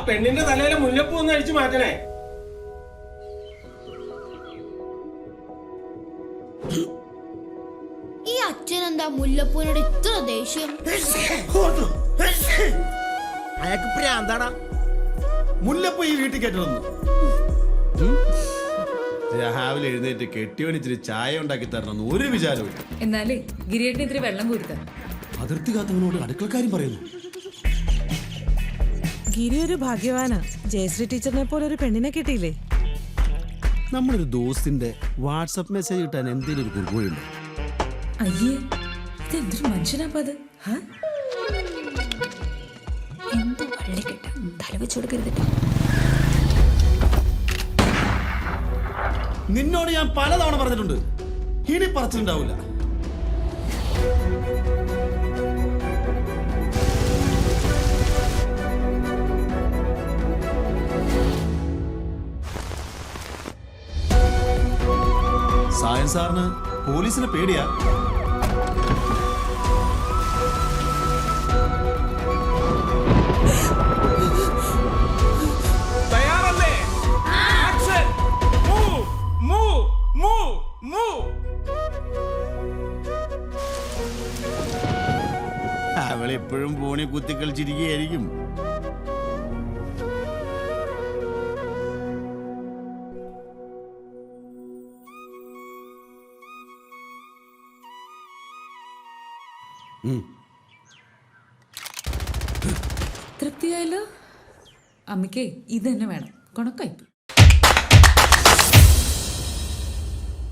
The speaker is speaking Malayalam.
പെണ്ണിന്റെ തലയിലെ മുല്ലപ്പൂ ഒന്ന് അഴിച്ചു മാറ്റണേ. ഈ അച്ഛനെന്താ മുല്ലപ്പൂവിനോട് ഇത്ര ദേഷ്യം? അയാൾക്ക് പ്രാന്താടാ. മുല്ലപ്പൂ ഈ വീട്ടിൽ കയറ്റണമെന്ന് രാവിലെ എഴുന്നേറ്റ് കെട്ടിയോന് ഇച്ചിരി ചായ ഉണ്ടാക്കി തരണമെന്ന് ഒരു വിചാരവും. എന്നാലേ ഗിരിയേട്ടിന് ഇത്തിരി വെള്ളം കുരുത്ത. അതിർത്തി കാത്തവനോട് അടുക്കളക്കാരും പറയുന്നു. ഗിരി ഒരു ഭാഗ്യവാനാ. ജയശ്രീ ടീച്ചറിനെ പോലെ ഒരു പെണ്ണിനെ കിട്ടിയില്ലേ. നമ്മളൊരു ദോസ്തിന്റെ വാട്സപ്പ് മെസ്സേജ് കിട്ടാൻ എന്തെങ്കിലും ഒരു കുറുകുവഴിയുണ്ട്. അയ്യേ, ഇതെന്തൊരു മനുഷ്യനാപ്പ അത്. എന്തോ വള്ളി കെട്ട തല വെച്ച് കൊടുക്കരുതിട്ടോ. നിന്നോട് ഞാൻ പലതവണ പറഞ്ഞിട്ടുണ്ട്, ഇനി പറച്ചിലുണ്ടാവില്ല. സായൻ സാറിന് പോലീസിനെ പേടിയാ. തയ്യാറല്ലേ? Action! Move, move, move, move. അവളെപ്പോഴും ഫോണിൽ കുത്തിക്കളിച്ചിരിക്കുകയായിരിക്കും. തൃപ്തിയായല്ലോ. അമ്മയ്ക്കേ ഇത് തന്നെ വേണം. കൊണക്കായിപ്പ്.